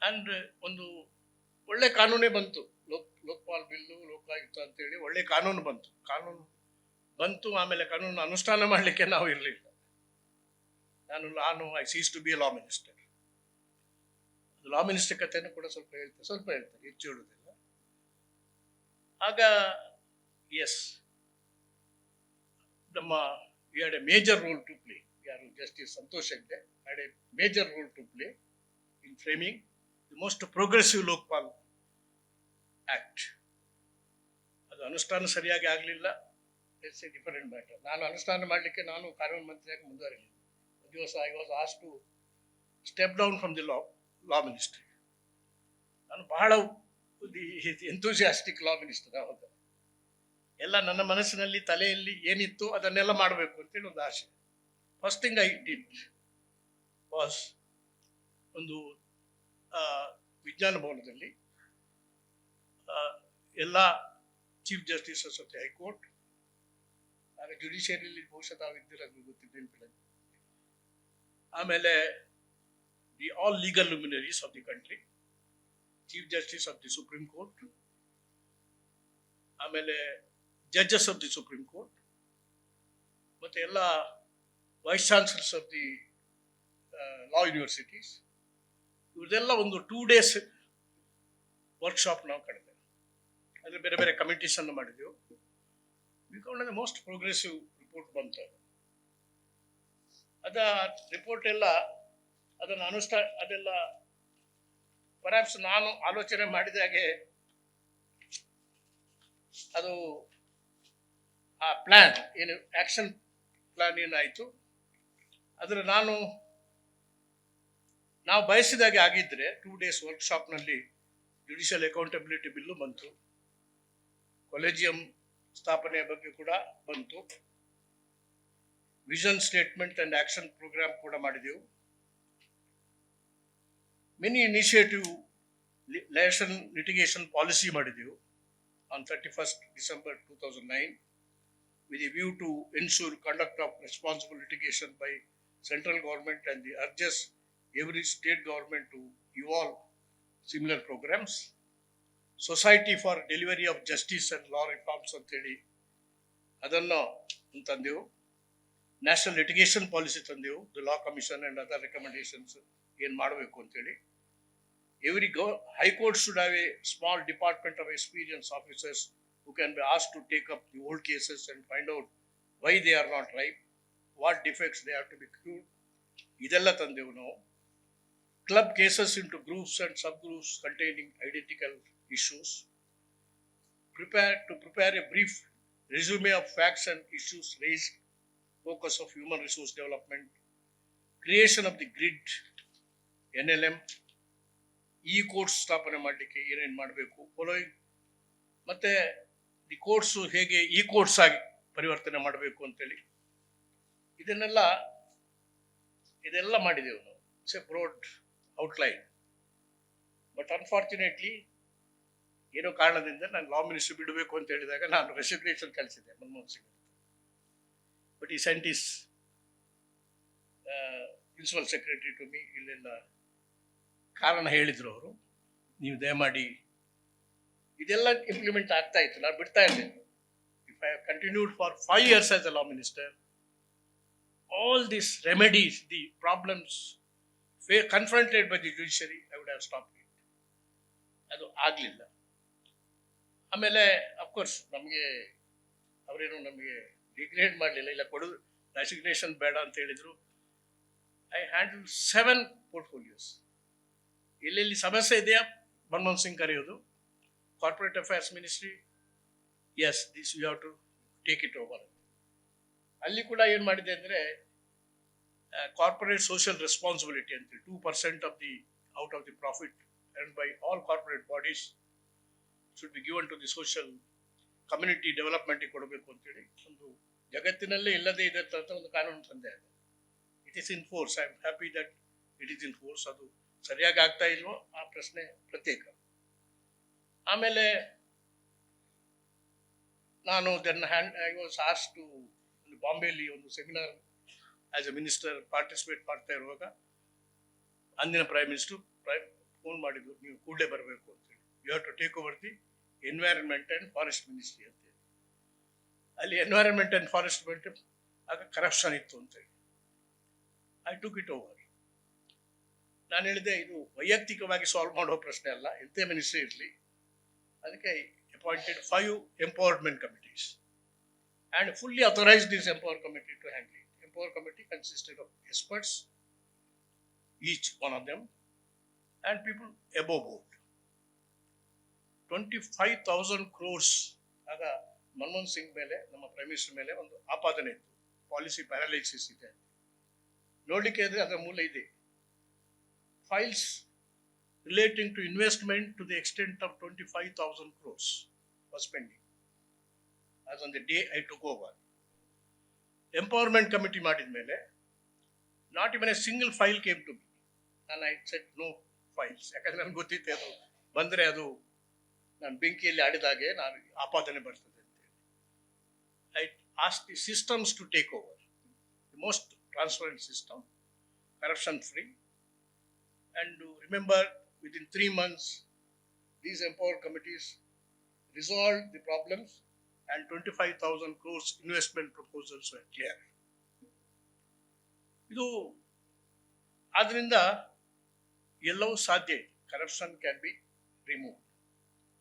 And ಒಂದು ಒಳ್ಳೆ ಕಾನೂನೇ ಬಂತು, ಲೋಕ್ಪಾಲ್ ಬಿಲ್ಲು, ಲೋಕಾಯುಕ್ತ ಅಂತೇಳಿ ಒಳ್ಳೆ ಕಾನೂನು ಬಂತು. ಆಮೇಲೆ ಕಾನೂನು ಅನುಷ್ಠಾನ ಮಾಡಲಿಕ್ಕೆ ನಾವು ಇರಲಿಲ್ಲ. ನಾನು I cease to be a law minister. Law minister ಕಥೆನೂ ಕೂಡ ಸ್ವಲ್ಪ ಹೇಳ್ತಾರೆ, ಹೆಚ್ಚು ಹೇಳುವುದಿಲ್ಲ. ಆಗ ಎಸ್, ನಮ್ಮ we had a major role to play. Justice Santosh Hegde had a major role to play in framing the most progressive Lokpal Act. ಅದು ಅನುಷ್ಠಾನ ಸರಿಯಾಗಿ ಆಗಲಿಲ್ಲ, ಇಟ್ಸ್ ಎ ಡಿಫರೆಂಟ್ ಮ್ಯಾಟರ್. ನಾನು ಅನುಷ್ಠಾನ ಮಾಡಲಿಕ್ಕೆ ನಾನು ಕಾನೂನು ಮಂತ್ರಿಯಾಗಿ ಮುಂದುವರಿಲಿಲ್ಲ. ಒಂದು ದಿವಸ I was ask to step down from the law ministry. ನಾನು ಬಹಳ ಎಂಥೂಸಿಯಾಸ್ಟಿಕ್ ಲಾ ಮಿನಿಸ್ಟರ್. ಆವಾಗ ಎಲ್ಲ ನನ್ನ ಮನಸ್ಸಿನಲ್ಲಿ ತಲೆಯಲ್ಲಿ ಏನಿತ್ತು ಅದನ್ನೆಲ್ಲ ಮಾಡಬೇಕು ಅಂತೇಳಿ ಒಂದು ಆಸೆ. First thing I did was, ಒಂದು ವಿಜ್ಞಾನ ಭವನದಲ್ಲಿ ಎಲ್ಲ chief justices of the high court, ಆಗ ಜುಡಿಷಿಯರಿಯಲ್ಲಿ ಬಹುಶಃ ತಾವಿದ್ದೀರ, ಗೊತ್ತಿದ್ದ ನೆನಪಿಲ್ಲ. ಆಮೇಲೆ the all legal luminaries of the country, chief justice of the supreme court, ಆಮೇಲೆ judges of the supreme court, ಮತ್ತು ಎಲ್ಲ vice chancellors of the law universities, ಇವ್ರದೆಲ್ಲ ಒಂದು 2 days ವರ್ಕ್ಶಾಪ್ ನಾವು ಕಳೆದೆ. ಅಂದರೆ ಬೇರೆ ಬೇರೆ ಕಮಿಟೀಸನ್ನು ಮಾಡಿದೆವು. ಬಿಕಾಸ್ ಮೋಸ್ಟ್ ಪ್ರೋಗ್ರೆಸಿವ್ ರಿಪೋರ್ಟ್ ಬಂತು. ಅದ ರಿಪೋರ್ಟ್ ಎಲ್ಲ ಅದನ್ನು ಅದೆಲ್ಲ ಪರ್ಹ್ಯಾಪ್ಸ್ ನಾನು ಆಲೋಚನೆ ಮಾಡಿದಾಗೆ ಅದು ಆ ಪ್ಲ್ಯಾನ್ ಏನು ಆ್ಯಕ್ಷನ್ ಪ್ಲ್ಯಾನ್ ಏನಾಯಿತು, ಅದರ ನಾವು ಬಯಸಿದಾಗೆ ಆಗಿದ್ದರೆ 2 days ವರ್ಕ್ಶಾಪ್ನಲ್ಲಿ ಜುಡಿಷಿಯಲ್ ಅಕೌಂಟಬಿಲಿಟಿ ಬಿಲ್ಲು ಬಂತು, ಕೊಲೆಜಿಯಂ ಸ್ಥಾಪನೆಯ ಬಗ್ಗೆ ಕೂಡ ಬಂತು, vision statement and action program ಕೂಡ ಮಾಡಿದೆವು. ಮೆನಿ ಇನಿಷಿಯೇಟಿವ್ ಲಿಟಿಗೇಷನ್ ಪಾಲಿಸಿ ಮಾಡಿದೆವು on 31st December 2009 with a view to ensure conduct of responsible litigation by central government and the urges every state government to evolve similar programs. Society for Delivery of Justice and Law Reforms ಅಂತೇಳಿ ಅದನ್ನು ತಂದೆವು. ನ್ಯಾಷನಲ್ ಲಿಟಿಗೇಷನ್ ಪಾಲಿಸಿ ತಂದೆವು. The law commission and other recommendations ಏನು ಮಾಡಬೇಕು ಅಂತೇಳಿ. Every high court should have a small department of experienced officers who can be asked to take up the old cases and find out why they are not ripe, what defects they have to be cured. ಇದೆಲ್ಲ ತಂದೆವು ನಾವು. Club cases into groups and subgroups containing identical issues. Prepare a brief resume of facts and issues raised. Focus of human resource development. Creation of the grid, NLM. Courts ಸ್ಥಾಪನೆ ಮಾಡಲಿಕ್ಕೆ ಏನೇನು ಮಾಡಬೇಕು, ಫಾಲೋಯಿಂಗ್ ಮತ್ತೆ ದಿ ಕೋರ್ಟ್ಸು ಹೇಗೆ ಕೋರ್ಟ್ಸ್ ಆಗಿ ಪರಿವರ್ತನೆ ಮಾಡಬೇಕು ಅಂತೇಳಿ ಇದೆಲ್ಲ ಮಾಡಿದೆವು ನಾವು. It's a broad outline. But unfortunately ಏನೋ ಕಾರಣದಿಂದ ನಾನು ಲಾ ಮಿನಿಸ್ಟ್ರಿ ಬಿಡಬೇಕು ಅಂತ ಹೇಳಿದಾಗ ನಾನು ರೆಸಿಗ್ನೇಷನ್ ಕಳಿಸಿದೆ Manmohan Singh. But he sent his principal secretary to me. ಇಲ್ಲೆಲ್ಲ ಕಾರಣ ಹೇಳಿದ್ರು ಅವರು, ನೀವು ದಯಮಾಡಿ ಇದೆಲ್ಲ ಇಂಪ್ಲಿಮೆಂಟ್ ಆಗ್ತಾ ಇತ್ತು, ನಾನು ಬಿಡ್ತಾ ಇದ್ದೆ. If I have continued for 5 years as a law minister, all this remedies, the problems confronted by the judiciary, I would have stop it. ಅದು ಆಗಲಿಲ್ಲ. ಆಮೇಲೆ ಅಫ್ಕೋರ್ಸ್ ಅವರೇನು ನಮಗೆ ಡಿಗ್ರೇಡ್ ಮಾಡಲಿಲ್ಲ, ಇಲ್ಲ ಕೊಡು ರೆಸಿಗ್ನೇಷನ್ ಬೇಡ ಅಂತ ಹೇಳಿದರು. I handle 7 portfolios. ಎಲ್ಲೆಲ್ಲಿ ಸಮಸ್ಯೆ ಇದೆಯಾ ಮನಮೋಹನ್ ಸಿಂಗ್ ಕರೆಯೋದು. Corporate affairs ministry, yes this you have to take it over. ಅಲ್ಲಿ ಕೂಡ ಏನು ಮಾಡಿದೆ ಅಂದರೆ ಕಾರ್ಪೊರೇಟ್ ಸೋಷಿಯಲ್ ರೆಸ್ಪಾನ್ಸಿಬಿಲಿಟಿ ಅಂತೇಳಿ 2% of the out of the profit earned by all corporate bodies should be given to the social community development ಕೊಡಬೇಕು ಅಂತೇಳಿ ಒಂದು ಜಗತ್ತಿನಲ್ಲೇ ಇಲ್ಲದೇ ಇದೆ ಅಂತ ಒಂದು ಕಾನೂನು ತಂದೆ. It is in force. I am happy that it is in force. ಅದು ಸರಿಯಾಗಿ ಆಗ್ತಾ ಇಲ್ವೋ ಆ ಪ್ರಶ್ನೆ ಪ್ರತ್ಯೇಕ. ಆಮೇಲೆ ನಾನು ಐ ವಾಸ್ ಆಸ್ಕ್ಡ್ ಟು ಬಾಂಬೆಯಲ್ಲಿ ಒಂದು seminar as A minister participate ಮಾಡ್ತಾ ಇರುವಾಗ ಅಂದಿನ ಪ್ರೈಮ್ ಮಿನಿಸ್ಟರ್ ಫೋನ್ ಮಾಡಿದ್ರು, ನೀವು ಕೂಡಲೇ ಬರಬೇಕು ಅಂತೇಳಿ. You have to take over the environment and forest ministry ಅಂತೇಳಿ. ಅಲ್ಲಿ ಎನ್ವೈರನ್ಮೆಂಟ್ ಆ್ಯಂಡ್ ಫಾರೆಸ್ಟ್ ಆಗ ಕರಪ್ಷನ್ ಇತ್ತು ಅಂತೇಳಿ. I took it over. ನಾನು ಹೇಳಿದೆ, ಇದು ವೈಯಕ್ತಿಕವಾಗಿ ಸಾಲ್ವ್ ಮಾಡೋ ಪ್ರಶ್ನೆ ಅಲ್ಲ, ಎಂತೆ ಮಿನಿಸ್ಟ್ರಿ ಇರಲಿ. ಅದಕ್ಕೆ appointed 5 empowerment committees and fully authorise this empower committee to handle it. Empower committee consisted of experts, each one of them, and people above board. 25,000 crores ಆಗ ಮನಮೋಹನ್ ಸಿಂಗ್ ಮೇಲೆ, ನಮ್ಮ ಪ್ರೈಮ್ ಮಿನಿಸ್ಟರ್ ಮೇಲೆ ಒಂದು ಆಪಾದನೆ ಇತ್ತು, ಪಾಲಿಸಿ ಪ್ಯಾರಾಲೈಸಿಸ್ ಇದೆ. ನೋಡ್ಲಿಕ್ಕೆ ಇದ್ರೆ ಅದರ ಮೂಲ ಇದೆ. Files relating to investment to the extent of 25,000 crores was pending as on the day I took over. Empowerment committee ಮಾಡಿದ ಮೇಲೆ not even a single file came to me and I said no files. ಯಾಕಂದ್ರೆ ನನಗೆ ಗೊತ್ತಿತ್ತು ಅದು ಬಂದರೆ ಅದು ನಾನು ಬೆಂಕಿಯಲ್ಲಿ ಆಡಿದಾಗೆ ನಾನು ಆಪಾದನೆ ಬರ್ತದೆ ಅಂತೇಳಿ. I ask the systems to take over the most transparent system, corruption free, and remember within 3 months these empower committees resolve the problems and 25,000 crores investment proposals were clear. ಇದು ಆದ್ದರಿಂದ ಎಲ್ಲವೂ ಸಾಧ್ಯ. Corruption can be remove,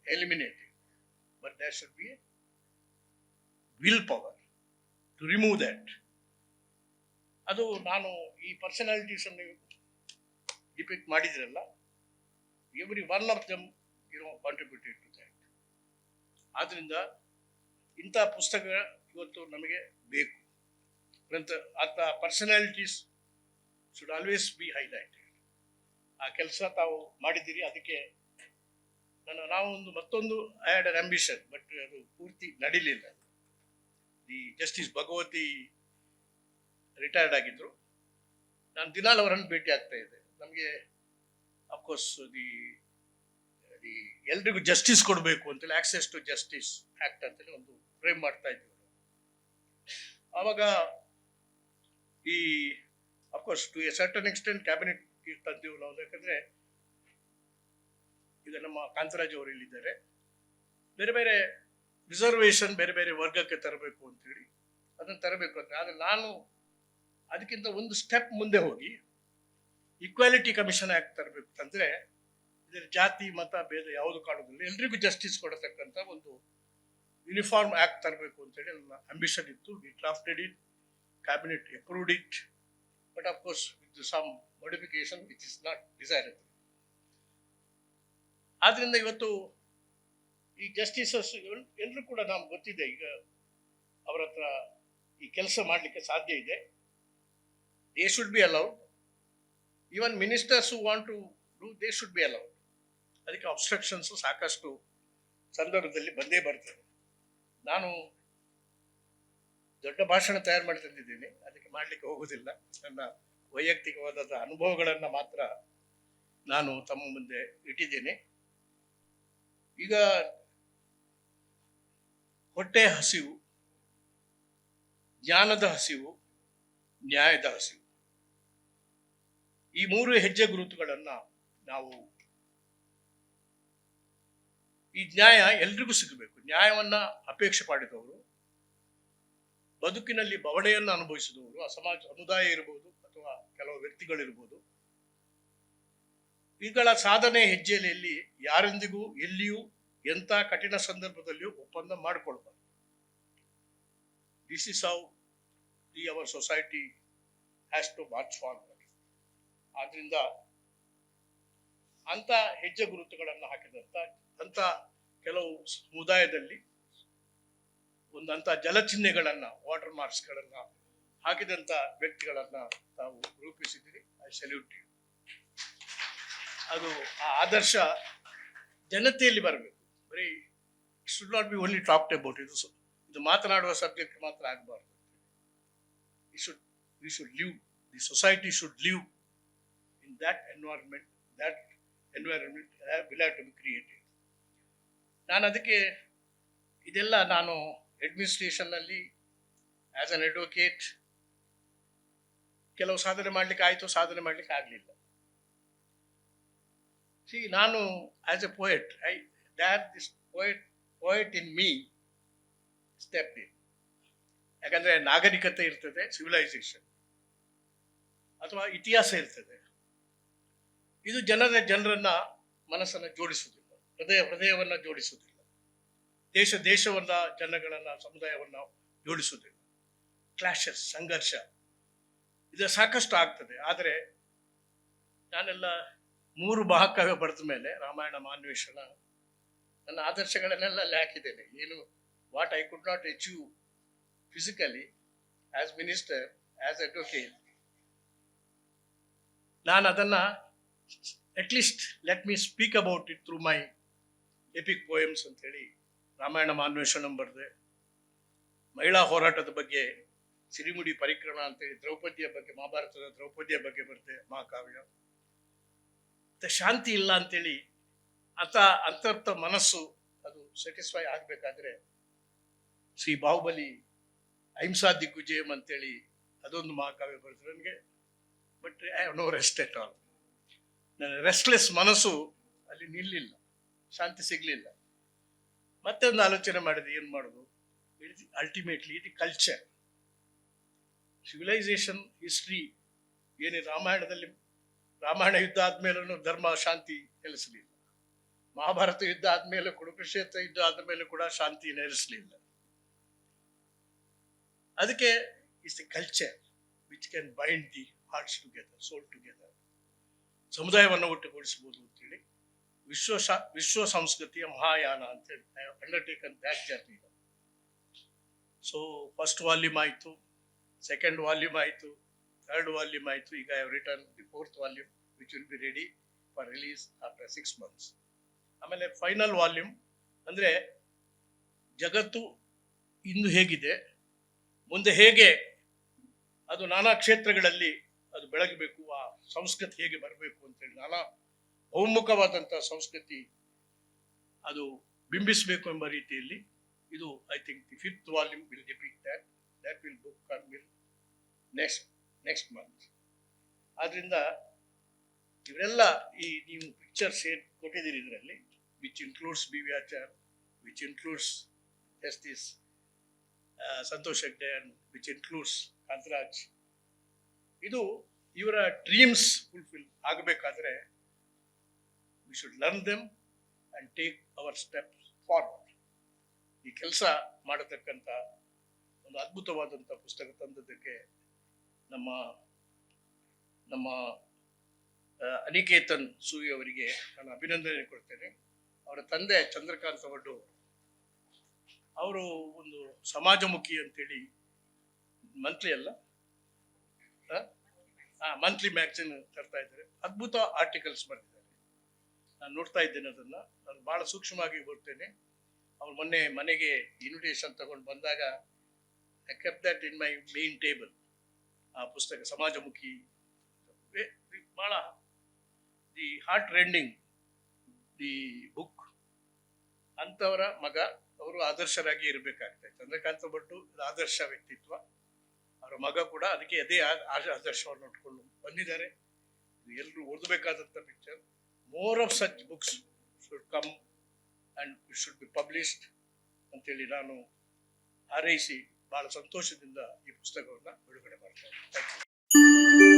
eliminated, but there should be a will power to remove that. ಅದು ನಾನು ಈ ಪರ್ಸನಾಲಿಟೀಸ್ ಅನ್ನು ಡಿಪಿಕ್ಟ್ ಮಾಡಿದ್ರಲ್ಲ, every one of them contributed to that. ಆದ್ದರಿಂದ ಇಂಥ ಪುಸ್ತಕ ಇವತ್ತು ನಮಗೆ ಬೇಕು. ಅಂತ personalities should always B highlighted. ಆ ಕೆಲಸ ತಾವು ಮಾಡಿದ್ದೀರಿ. ಅದಕ್ಕೆ ನಾವು ಮತ್ತೊಂದು I had an ambition, but ಅದು ಪೂರ್ತಿ ನಡೀಲಿಲ್ಲ. ದಿ ಜಸ್ಟಿಸ್ ಭಗವತಿ ರಿಟೈರ್ಡ್ ಆಗಿದ್ರು. ನಾನು ದಿನಾಲ್ ಅವರನ್ನು ಭೇಟಿ ಆಗ್ತಾ ಇದ್ದೆ. ನಮಗೆ ಅಫ್ಕೋರ್ಸ್ ಎಲ್ರಿಗೂ ಜಸ್ಟಿಸ್ ಕೊಡಬೇಕು ಅಂತೇಳಿ ಆಕ್ಸೆಸ್ ಟು ಜಸ್ಟಿಸ್ ಆಕ್ಟ್ ಅಂತೇಳಿ ಒಂದು ಫ್ರೇಮ್ ಮಾಡ್ತಾ ಇದ್ವಿ. ಆವಾಗ of course to a certain extent cabinet ಈಗ ತಂದೆವು ನಾವು. ಯಾಕಂದರೆ ಈಗ ನಮ್ಮ ಕಾಂತರಾಜ್ ಅವರು ಇಲ್ಲಿದ್ದಾರೆ. ಬೇರೆ ಬೇರೆ ರಿಸರ್ವೇಷನ್ ಬೇರೆ ಬೇರೆ ವರ್ಗಕ್ಕೆ ತರಬೇಕು ಅಂತೇಳಿ ಅದನ್ನು ತರಬೇಕು ಅಂತ. ಆದರೆ ನಾನು ಅದಕ್ಕಿಂತ ಒಂದು ಸ್ಟೆಪ್ ಮುಂದೆ ಹೋಗಿ ಈಕ್ವಾಲಿಟಿ ಕಮಿಷನ್ ಆ್ಯಕ್ಟ್ ತರಬೇಕು ಅಂತಂದರೆ ಇದರ ಜಾತಿ ಮತ ಭೇದ ಯಾವುದು ಕಾಣೋದಿಲ್ಲ, ಎಲ್ರಿಗೂ ಜಸ್ಟಿಸ್ ಕೊಡತಕ್ಕಂಥ ಒಂದು ಯೂನಿಫಾರ್ಮ್ ಆ್ಯಕ್ಟ್ ತರಬೇಕು ಅಂತೇಳಿ ನನ್ನ ಅಂಬಿಷನ್ ಇತ್ತು. We drafted it, cabinet approved it, but of course with some modification which is not desirable. ಆದ್ರಿಂದ ಇವತ್ತು ಈ ಜಸ್ಟಿಸಸ್ ಎಲ್ಲರೂ ಕೂಡ ನಮ್ಗೆ ಗೊತ್ತಿದೆ, ಈಗ ಅವರ ಹತ್ರ ಈ ಕೆಲಸ ಮಾಡಲಿಕ್ಕೆ ಸಾಧ್ಯ ಇದೆ. They should be allowed. Even ministers who want to do, they should be allowed. ಅದಕ್ಕೆ ಅಬ್ಸ್ಟ್ರಕ್ಷನ್ಸ್ ಸಾಕಷ್ಟು ಸಂದರ್ಭದಲ್ಲಿ ಬಂದೇ ಬರ್ತದೆ. ನಾನು ದೊಡ್ಡ ಭಾಷಣ ತಯಾರು ಮಾಡಿ ತಂದಿದ್ದೀನಿ, ಅದಕ್ಕೆ ಮಾಡಲಿಕ್ಕೆ ಹೋಗೋದಿಲ್ಲ. ನನ್ನ ವೈಯಕ್ತಿಕವಾದ ಅನುಭವಗಳನ್ನು ಮಾತ್ರ ನಾನು ತಮ್ಮ ಮುಂದೆ ಇಟ್ಟಿದ್ದೇನೆ. ಈಗ ಹೊಟ್ಟೆ ಹಸಿವು, ಜ್ಞಾನದ ಹಸಿವು, ನ್ಯಾಯದ ಹಸಿವು, ಈ ಮೂರು ಹೆಜ್ಜೆ ಗುರುತುಗಳನ್ನು ನಾವು, ಈ ನ್ಯಾಯ ಎಲ್ರಿಗೂ ಸಿಗಬೇಕು. ನ್ಯಾಯವನ್ನ ಅಪೇಕ್ಷೆ ಮಾಡಿದವರು, ಬದುಕಿನಲ್ಲಿ ಬವಣೆಯನ್ನು ಅನುಭವಿಸಿದವರು, ಸಮುದಾಯ ಇರಬಹುದು ಅಥವಾ ಕೆಲವು ವ್ಯಕ್ತಿಗಳಿರ್ಬೋದು, ಇವುಗಳ ಸಾಧನೆ ಹೆಜ್ಜೆಯಲ್ಲಿ ಯಾರೊಂದಿಗೂ ಎಲ್ಲಿಯೂ ಎಂಥ ಕಠಿಣ ಸಂದರ್ಭದಲ್ಲಿಯೂ ಒಪ್ಪಂದ ಮಾಡಿಕೊಳ್ಬಾರ್ದು. This is how our society has to march forward. ಆದ್ರಿಂದ ಅಂತ ಹೆಜ್ಜೆ ಗುರುತುಗಳನ್ನು ಹಾಕಿದಂತ ಅಂತ ಕೆಲವು ಸಮುದಾಯದಲ್ಲಿ ಒಂದಂತ ಜಲಚಿಹ್ನೆಗಳನ್ನ, ವಾಟರ್ ಮಾರ್ಕ್ಸ್ಗಳನ್ನ ಹಾಕಿದಂತ ವ್ಯಕ್ತಿಗಳನ್ನ ತಾವು ರೂಪಿಸಿದ್ದೀರಿ. I salute you. ಅದು ಆ ಆದರ್ಶ ಜನತೆಯಲ್ಲಿ ಬರಬೇಕು. ಬರೀ should not be only talked about. ಇದು ಮಾತನಾಡುವ ಸಬ್ಜೆಕ್ಟ್ ಮಾತ್ರ ಆಗಬಾರ್ದು. We should live, the society should live in that environment will have to be created. ನಾನು ಅದಕ್ಕೆ ಇದೆಲ್ಲ ನಾನು ಅಡ್ಮಿನಿಸ್ಟ್ರೇಷನ್ನಲ್ಲಿ ಆಸ್ ಅನ್ ಅಡ್ವೊಕೇಟ್ ಕೆಲವು ಸಾಧನೆ ಮಾಡಲಿಕ್ಕೆ ಆಯಿತು, ಸಾಧನೆ ಮಾಡಲಿಕ್ಕೆ ಆಗಲಿಲ್ಲ. ನಾನು as A poet, this poet in me step in. ಯಾಕಂದರೆ ನಾಗರಿಕತೆ ಇರ್ತದೆ, ಸಿವಿಲೈಸೇಷನ್ ಅಥವಾ ಇತಿಹಾಸ ಇರ್ತದೆ. ಇದು ಜನರನ್ನ ಮನಸ್ಸನ್ನು ಜೋಡಿಸುವುದಿಲ್ಲ, ಹೃದಯವನ್ನು ಜೋಡಿಸುವುದಿಲ್ಲ, ದೇಶವನ್ನ, ಜನಗಳನ್ನ, ಸಮುದಾಯವನ್ನ ಜೋಡಿಸುವುದಿಲ್ಲ. ಕ್ಲಾಶಸ್, ಸಂಘರ್ಷ ಇದು ಸಾಕಷ್ಟು ಆಗ್ತದೆ. ಆದರೆ ನಾನೆಲ್ಲ 3 ಮಹಾಕಾವ್ಯ ಬರೆದ ಮೇಲೆ ರಾಮಾಯಣ, ಮಾನ್ವೇಷಣ, ನನ್ನ ಆದರ್ಶಗಳನ್ನೆಲ್ಲ ಅಲ್ಲಿ ಹಾಕಿದ್ದೇನೆ. ಏನು what I could not achieve physically as minister, as advocate, ನಾನು ಅದನ್ನ at least let me speak about it through my EPIC poems ಅಂತೇಳಿ ರಾಮಾಯಣ ಮಾನ್ವೇಷಣಂ ಬರೆದೆ. ಮಹಿಳಾ ಹೋರಾಟದ ಬಗ್ಗೆ ಸಿರಿಮುಡಿ ಪರಿಕ್ರಮ ಅಂತೇಳಿ ದ್ರೌಪದಿಯ ಬಗ್ಗೆ, ಮಹಾಭಾರತದ ದ್ರೌಪದಿಯ ಬಗ್ಗೆ ಬರೆದೆ ಮಹಾಕಾವ್ಯ. ಮತ್ತೆ ಶಾಂತಿ ಇಲ್ಲ ಅಂತೇಳಿ ಅಂತರ್ಥ ಮನಸ್ಸು ಅದು ಸ್ಯಾಟಿಸ್ಫೈ ಆಗಬೇಕಾದ್ರೆ ಶ್ರೀ ಬಾಹುಬಲಿ ಅಹಿಂಸಾ ದಿಗ್ವಿಜಯಂ ಅಂತೇಳಿ ಅದೊಂದು ಮಹಾಕಾವ್ಯ ಬರೆದ್ರು ನನಗೆ. But I have no rest at all. ನನ್ನ ರೆಸ್ಟ್ಲೆಸ್ ಮನಸ್ಸು ಅಲ್ಲಿ ನಿಲ್ಲಿಲ್ಲ, ಶಾಂತಿ ಸಿಗಲಿಲ್ಲ. ಮತ್ತೆ ಒಂದು ಆಲೋಚನೆ ಮಾಡಿದೆ, ಏನು ಮಾಡೋದು. ಅಲ್ಟಿಮೇಟ್ಲಿ ಇದು ಕಲ್ಚರ್, ಸಿವಿಲೈಸೇಷನ್, ಹಿಸ್ಟ್ರಿ. ಏನೇ ರಾಮಾಯಣ ಯುದ್ಧ ಆದ್ಮೇಲೂ ಧರ್ಮ ಶಾಂತಿ ನೆಲೆಸಲಿಲ್ಲ. ಮಹಾಭಾರತ ಯುದ್ಧ ಆದ್ಮೇಲೆ, ಕುರುಕ್ಷೇತ್ರ ಯುದ್ಧ ಆದ್ಮೇಲೆ ಕೂಡ ಶಾಂತಿ ನೆಲೆಸಲಿಲ್ಲ. ಅದಕ್ಕೆ it's the culture which can bind the hearts together, soul together. ಸಮುದಾಯವನ್ನು ಒಟ್ಟುಗೂಡಿಸಬಹುದು ಅಂತೇಳಿ ವಿಶ್ವ ಸಂಸ್ಕೃತಿಯ ಮಹಾಯಾನ ಅಂತೇಳಿ I have undertaken that journey. So first volume ಆಯಿತು, ಸೆಕೆಂಡ್ ವಾಲ್ಯೂಮ್ ಆಯಿತು, ಥರ್ಡ್ ವಾಲ್ಯೂಮ್ ಆಯಿತು. ಈಗ I have return the 4th volume which will be ready for release after 6 months. ಆಮೇಲೆ ಫೈನಲ್ ವಾಲ್ಯೂಮ್ ಅಂದರೆ ಜಗತ್ತು ಇಂದು ಹೇಗಿದೆ, ಮುಂದೆ ಹೇಗೆ ಅದು ನಾನಾ ಕ್ಷೇತ್ರಗಳಲ್ಲಿ ಅದು ಬೆಳಗಬೇಕು, ಆ ಸಂಸ್ಕೃತಿ ಹೇಗೆ ಬರಬೇಕು ಅಂತೇಳಿ, ನಾನಾ ಬಹುಮುಖವಾದಂಥ ಸಂಸ್ಕೃತಿ ಅದು ಬಿಂಬಿಸಬೇಕು ಎಂಬ ರೀತಿಯಲ್ಲಿ ಇದು I think the 5th volume will depict that will book next month. ಆದ್ರಿಂದ ಇವರೆಲ್ಲ ಈ ನೀವು ಪಿಕ್ಚರ್ಸ್ ಏನು ಕೊಟ್ಟಿದ್ದೀರಿ ಇದರಲ್ಲಿ, which includes B V Achar, which includes justice Santosh Hegde and which includes Kantharaj, ಇದು ಇವರ ಡ್ರೀಮ್ಸ್ ಫುಲ್ಫಿಲ್ ಆಗಬೇಕಾದ್ರೆ we should learn them and take our steps forward. ಈ ಕೆಲಸ ಮಾಡತಕ್ಕಂಥ ಒಂದು ಅದ್ಭುತವಾದಂಥ ಪುಸ್ತಕ ತಂದದ್ದಕ್ಕೆ ನಮ್ಮ ನಮ್ಮ ಅನಿಕೇತನ್ ಸೂಯಿ ಅವರಿಗೆ ನಾನು ಅಭಿನಂದನೆ ಕೊಡ್ತೇನೆ. ಅವರ ತಂದೆ ಚಂದ್ರಕಾಂತ್ ಅವಡ್ಡು ಅವರು ಒಂದು ಸಮಾಜಮುಖಿ ಅಂತೇಳಿ ಮಂತ್ಲಿ ಅಲ್ಲ ಮಂತ್ಲಿ ಮ್ಯಾಗ್ಝಿನ್ ತರ್ತಾ ಇದ್ದಾರೆ. ಅದ್ಭುತ ಆರ್ಟಿಕಲ್ಸ್ ಬರೆದಿದ್ದಾರೆ. ನಾನು ನೋಡ್ತಾ ಇದ್ದೇನೆ ಅದನ್ನ, ನಾನು ಬಹಳ ಸೂಕ್ಷ್ಮವಾಗಿ ಬರ್ತೇನೆ. ಅವ್ರು ಮೊನ್ನೆ ಮನೆಗೆ ಇನ್ವಿಟೇಷನ್ ತಗೊಂಡು ಬಂದಾಗ I ಕೆಪ್ that in my main table. ಆ ಪುಸ್ತಕ ಸಮಾಜಮುಖಿ ಬಹಳ ದಿ ಹಾರ್ಟ್ ರೆಂಡಿಂಗ್ ದಿ ಬುಕ್. ಅಂಥವರ ಮಗ ಅವರು ಆದರ್ಶರಾಗಿ ಇರಬೇಕಾಗ್ತದೆ. ಚಂದ್ರಕಾಂತ ಭಟ್ಟು ಆದರ್ಶ ವ್ಯಕ್ತಿತ್ವ, ಅವರ ಮಗ ಕೂಡ ಅದಕ್ಕೆ ಅದೇ ಆದರ್ಶವನ್ನು ನೋಡ್ಕೊಂಡು ಬಂದಿದ್ದಾರೆ. ಎಲ್ಲರೂ ಓದಬೇಕಾದಂಥ picture. More of such books should come and it should be published ಅಂತೇಳಿ ನಾನು ಹಾರೈಸಿ ಬಹಳ ಸಂತೋಷದಿಂದ ಈ ಪುಸ್ತಕವನ್ನು ಬಿಡುಗಡೆ ಮಾಡ್ತೇನೆ. Thank you.